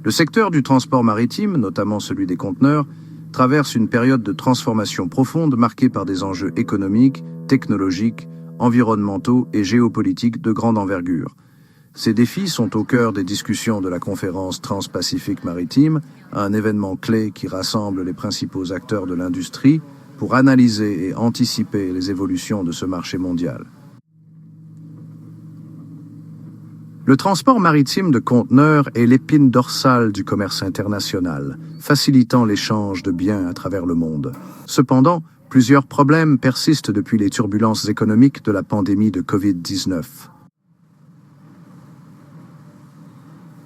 Le secteur du transport maritime, notamment celui des conteneurs, traverse une période de transformation profonde marquée par des enjeux économiques, technologiques, environnementaux et géopolitiques de grande envergure. Ces défis sont au cœur des discussions de la conférence Transpacifique Maritime, un événement clé qui rassemble les principaux acteurs de l'industrie pour analyser et anticiper les évolutions de ce marché mondial. Le transport maritime de conteneurs est l'épine dorsale du commerce international, facilitant l'échange de biens à travers le monde. Cependant, plusieurs problèmes persistent depuis les turbulences économiques de la pandémie de Covid-19.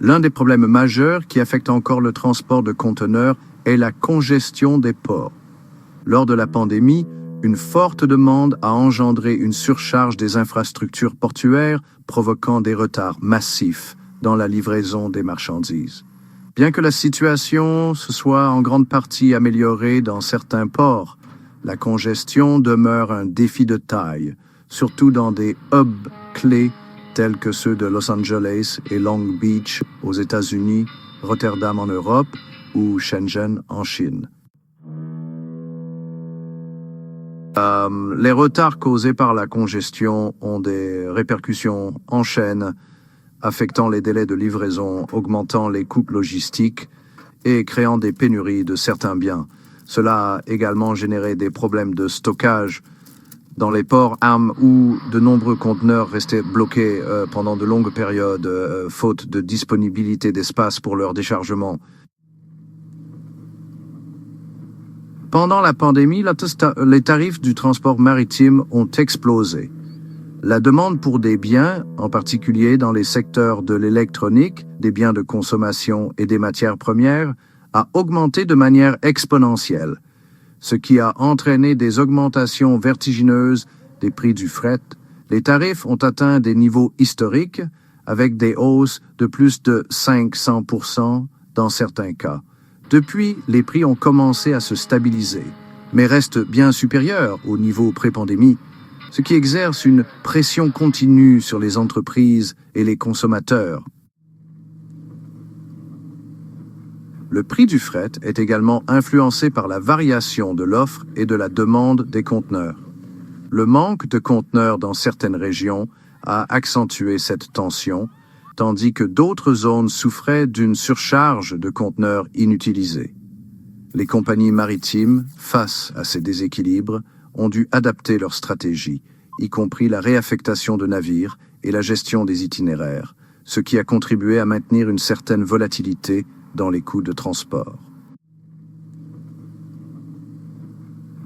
L'un des problèmes majeurs qui affecte encore le transport de conteneurs est la congestion des ports. Lors de la pandémie, une forte demande a engendré une surcharge des infrastructures portuaires, provoquant des retards massifs dans la livraison des marchandises. Bien que la situation se soit en grande partie améliorée dans certains ports, la congestion demeure un défi de taille, surtout dans des hubs clés tels que ceux de Los Angeles et Long Beach aux États-Unis, Rotterdam en Europe ou Shenzhen en Chine. Les retards causés par la congestion ont des répercussions en chaîne, affectant les délais de livraison, augmentant les coûts logistiques et créant des pénuries de certains biens. Cela a également généré des problèmes de stockage dans les ports où de nombreux conteneurs restaient bloqués pendant de longues périodes, faute de disponibilité d'espace pour leur déchargement. Pendant la pandémie, les tarifs du transport maritime ont explosé. La demande pour des biens, en particulier dans les secteurs de l'électronique, des biens de consommation et des matières premières, a augmenté de manière exponentielle, ce qui a entraîné des augmentations vertigineuses des prix du fret. Les tarifs ont atteint des niveaux historiques, avec des hausses de plus de 500% dans certains cas. Depuis, les prix ont commencé à se stabiliser, mais restent bien supérieurs au niveau pré-pandémie, ce qui exerce une pression continue sur les entreprises et les consommateurs. Le prix du fret est également influencé par la variation de l'offre et de la demande des conteneurs. Le manque de conteneurs dans certaines régions a accentué cette tension, tandis que d'autres zones souffraient d'une surcharge de conteneurs inutilisés. Les compagnies maritimes, face à ces déséquilibres, ont dû adapter leur stratégie, y compris la réaffectation de navires et la gestion des itinéraires, ce qui a contribué à maintenir une certaine volatilité dans les coûts de transport.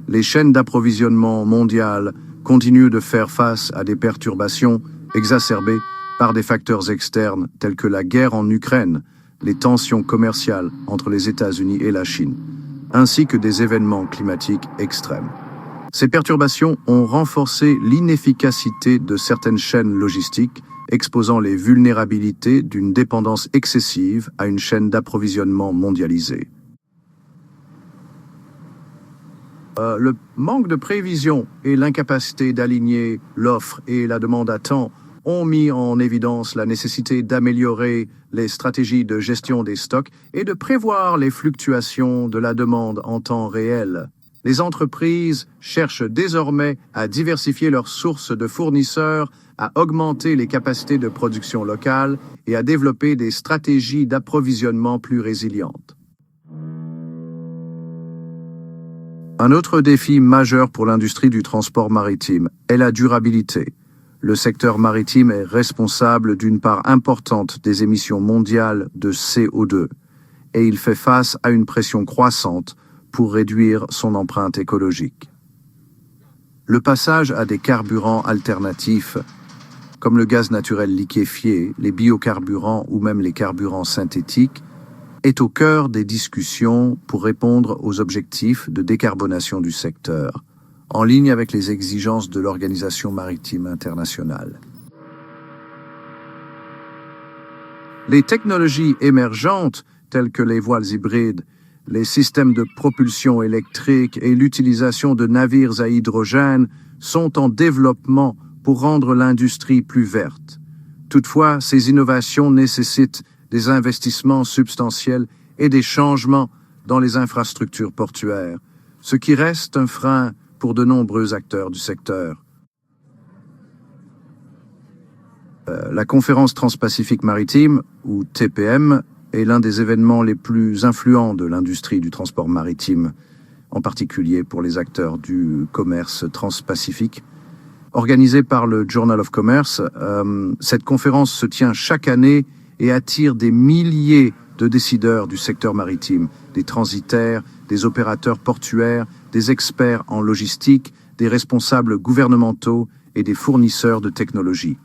Les chaînes d'approvisionnement mondiales continuent de faire face à des perturbations exacerbées par des facteurs externes tels que la guerre en Ukraine, les tensions commerciales entre les États-Unis et la Chine, ainsi que des événements climatiques extrêmes. Ces perturbations ont renforcé l'inefficacité de certaines chaînes logistiques, exposant les vulnérabilités d'une dépendance excessive à une chaîne d'approvisionnement mondialisée. Le manque de prévision et l'incapacité d'aligner l'offre et la demande à temps ont mis en évidence la nécessité d'améliorer les stratégies de gestion des stocks et de prévoir les fluctuations de la demande en temps réel. Les entreprises cherchent désormais à diversifier leurs sources de fournisseurs, à augmenter les capacités de production locale et à développer des stratégies d'approvisionnement plus résilientes. Un autre défi majeur pour l'industrie du transport maritime est la durabilité. Le secteur maritime est responsable d'une part importante des émissions mondiales de CO2 et il fait face à une pression croissante pour réduire son empreinte écologique. Le passage à des carburants alternatifs, comme le gaz naturel liquéfié, les biocarburants ou même les carburants synthétiques, est au cœur des discussions pour répondre aux objectifs de décarbonation du secteur, en ligne avec les exigences de l'Organisation maritime internationale. Les technologies émergentes, telles que les voiles hybrides, les systèmes de propulsion électrique et l'utilisation de navires à hydrogène, sont en développement pour rendre l'industrie plus verte. Toutefois, ces innovations nécessitent des investissements substantiels et des changements dans les infrastructures portuaires, ce qui reste un frein pour de nombreux acteurs du secteur. La conférence transpacifique maritime, ou TPM, est l'un des événements les plus influents de l'industrie du transport maritime, en particulier pour les acteurs du commerce transpacifique. Organisée par le Journal of Commerce, cette conférence se tient chaque année et attire des milliers de décideurs du secteur maritime, des transitaires, des opérateurs portuaires, des experts en logistique, des responsables gouvernementaux et des fournisseurs de technologies.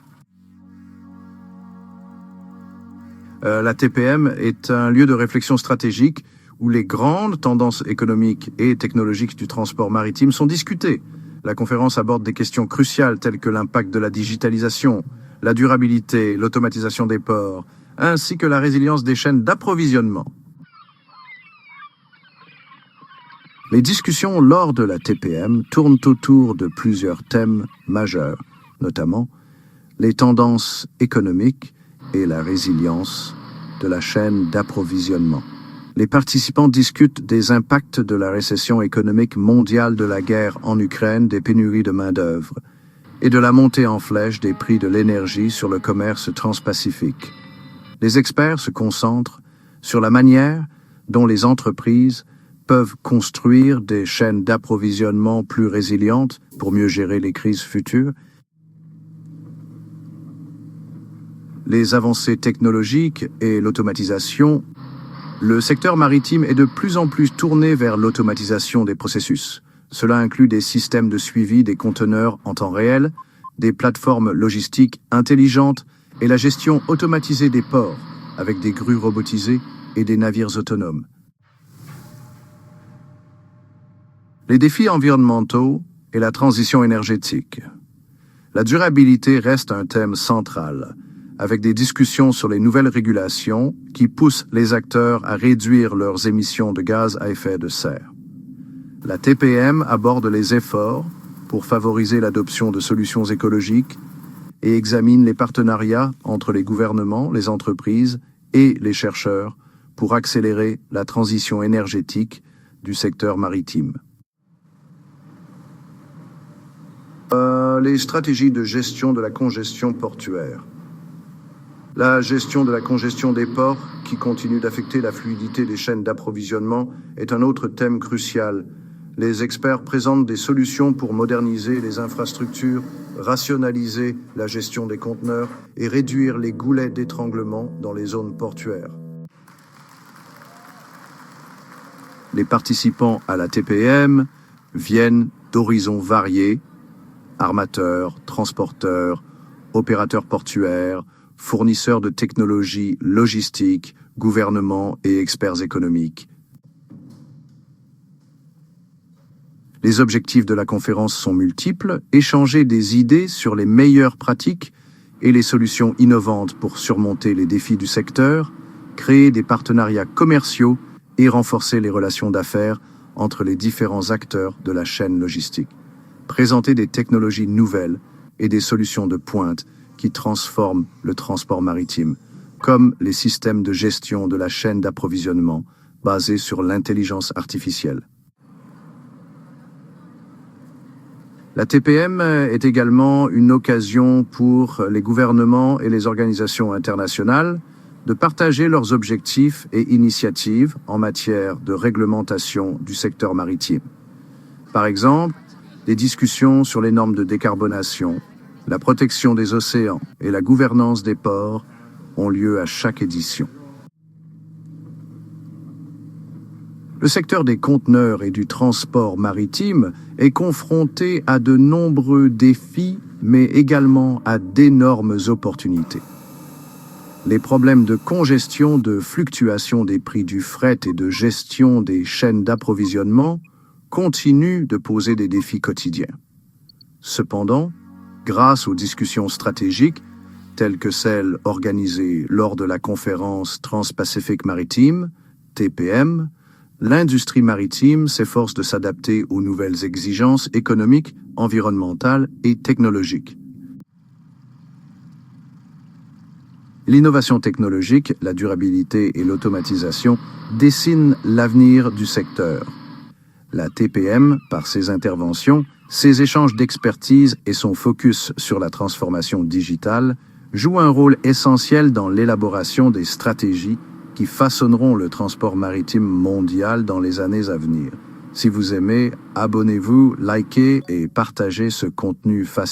La TPM est un lieu de réflexion stratégique où les grandes tendances économiques et technologiques du transport maritime sont discutées. La conférence aborde des questions cruciales telles que l'impact de la digitalisation, la durabilité, l'automatisation des ports, ainsi que la résilience des chaînes d'approvisionnement. Les discussions lors de la TPM tournent autour de plusieurs thèmes majeurs, notamment les tendances économiques et la résilience de la chaîne d'approvisionnement. Les participants discutent des impacts de la récession économique mondiale, de la guerre en Ukraine, des pénuries de main-d'œuvre et de la montée en flèche des prix de l'énergie sur le commerce transpacifique. Les experts se concentrent sur la manière dont les entreprises peuvent construire des chaînes d'approvisionnement plus résilientes pour mieux gérer les crises futures. Les avancées technologiques et l'automatisation. Le secteur maritime est de plus en plus tourné vers l'automatisation des processus. Cela inclut des systèmes de suivi des conteneurs en temps réel, des plateformes logistiques intelligentes et la gestion automatisée des ports, avec des grues robotisées et des navires autonomes. Les défis environnementaux et la transition énergétique. La durabilité reste un thème central, avec des discussions sur les nouvelles régulations qui poussent les acteurs à réduire leurs émissions de gaz à effet de serre. La TPM aborde les efforts pour favoriser l'adoption de solutions écologiques et examine les partenariats entre les gouvernements, les entreprises et les chercheurs pour accélérer la transition énergétique du secteur maritime. Les stratégies de gestion de la congestion portuaire. La gestion de la congestion des ports, qui continue d'affecter la fluidité des chaînes d'approvisionnement, est un autre thème crucial. Les experts présentent des solutions pour moderniser les infrastructures, rationaliser la gestion des conteneurs et réduire les goulets d'étranglement dans les zones portuaires. Les participants à la TPM viennent d'horizons variés: armateurs, transporteurs, opérateurs portuaires, fournisseurs de technologies logistiques, gouvernements et experts économiques. Les objectifs de la conférence sont multiples: échanger des idées sur les meilleures pratiques et les solutions innovantes pour surmonter les défis du secteur, créer des partenariats commerciaux et renforcer les relations d'affaires entre les différents acteurs de la chaîne logistique. Présenter des technologies nouvelles et des solutions de pointe qui transforment le transport maritime, comme les systèmes de gestion de la chaîne d'approvisionnement basés sur l'intelligence artificielle. La TPM est également une occasion pour les gouvernements et les organisations internationales de partager leurs objectifs et initiatives en matière de réglementation du secteur maritime. Par exemple, des discussions sur les normes de décarbonation, la protection des océans et la gouvernance des ports ont lieu à chaque édition. Le secteur des conteneurs et du transport maritime est confronté à de nombreux défis, mais également à d'énormes opportunités. Les problèmes de congestion, de fluctuation des prix du fret et de gestion des chaînes d'approvisionnement continuent de poser des défis quotidiens. Cependant, grâce aux discussions stratégiques, telles que celles organisées lors de la conférence Trans-Pacific Maritime, TPM, l'industrie maritime s'efforce de s'adapter aux nouvelles exigences économiques, environnementales et technologiques. L'innovation technologique, la durabilité et l'automatisation dessinent l'avenir du secteur. La TPM, par ses interventions, ses échanges d'expertise et son focus sur la transformation digitale, joue un rôle essentiel dans l'élaboration des stratégies qui façonneront le transport maritime mondial dans les années à venir. Si vous aimez, abonnez-vous, likez et partagez ce contenu fascinant.